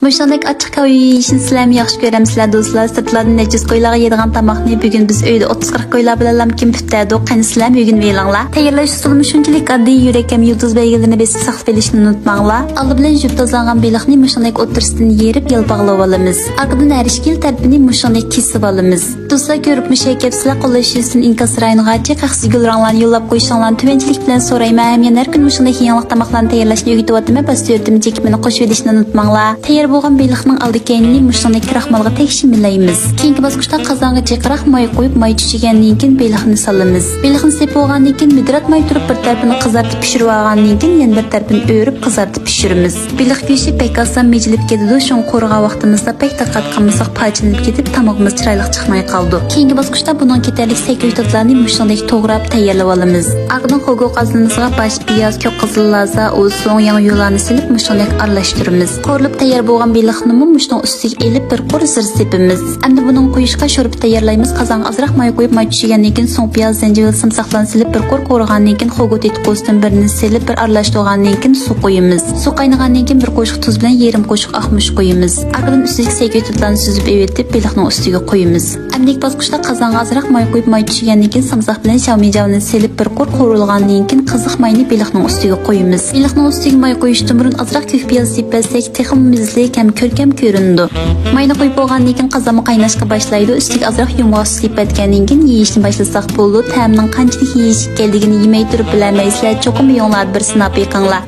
Muşandek açıq kavı yeyişini sizlərmi yaxşı görəmsizlər dostlar. Sırtlardan nəcüz qoylağa yediğən tamaqni bugün biz öydə 30-40 qoylar bilan kim püttədik. Qani sizlər bugün veylanglar. Tayyorlash usulü şunchalik oddiy yurakam yulduz belgilarini besib saqlab olishni unutmanglar. Aldı bilan jüp tozlanğan beliqni muşandek o'tirisidan yerib yalpaqlab olamiz. Arqadan erishkil tarafini muşandek kesib olamiz. Do'stlar ko'rib mushakab sizlar qo'llashingiz uchun inkas rayonigacha qaqsi gul ranglarni yo'llab qo'yishinglarni tuvanchilik bilan so'rayman. Ham yana har kun muşandek yangilik tamoqlarni tayyorlashni o'rgatyapman. Bas yordam chekimini qo'shib olishni unutmanglar. Tayyor bo'lgan beliqning oldi keynini muşandek kraxmalga tekshimilaymiz. Keyingi bosqichda qozonga jiqroq moy qo'yib moy chuchigandan keyin beliqni solamiz. Beliqni sepib olgandan keyin mudratmay turib bir tarafini qizartib pishirib olgandan keyin yana bir tarafini o'rib qizartib pishiramiz. Beliq go'shti pek oson mejilib ketadi. Shun qo'rg'a vaqtimizda pek diqqat qilmasak parchalanib ketib tamog'imiz chiroyli chiqmay qoldi. Keyingi bosqichda bundan ketarlik sayko'ytotlarni muşandek to'g'rab tayyorlab olamiz. Arqadan qo'g'u qazonimizga bash piyoz, ko'k qizil laza, o'zso'ng yangi yo'llarni silib muşandek aralashtiramiz. Qo'rilib tayyor bo'lgan beliqni muşning ustiga elib bir qo'r sir sepimiz. Endi buning qo'yishga sho'rib tayyorlaymiz. Qozonga ozroq moy qo'yib moy tushigandan keyin so'ng piyoz, zanjabil, samsoqlarni silib bir qo'r qo'rgandan keyin xo'gut eti qo'stin birini silib bir aralashtirgandan keyin suv qo'yamiz. Suv qaynagandan keyin bir qoshiq tuz bilan yarim qoshiq oqmush qo'yamiz. Arqadan ustiga sayko'ytotlarni suzib evetib beliqning ustiga qo'yamiz. Endi bosqichda qozonga ozroq moy qo'yib moy tushigandan keyin samsoq bilan shavmijavni silib bir qo'r qo'rilgandan keyin qiziq mayni beliqning ustiga qo'yamiz. Beliqning ustiga moy qo'yishdan burun ozroq ko'k piyoz sepsak texim mizli ham ko'rkam ko'rindi. Mayni qo'yib bo'lgandan keyin qozonga qaynashga boshlaydi. Ustiga ozroq yumg'oq sepatgandan keyin yeyishni boshlasak bo'ldi. Ta'mning qanchalik yeyish ekanligini yemay turib bilamaysizlar. Cho'qim yo'nglar bir sinab yiqinglar.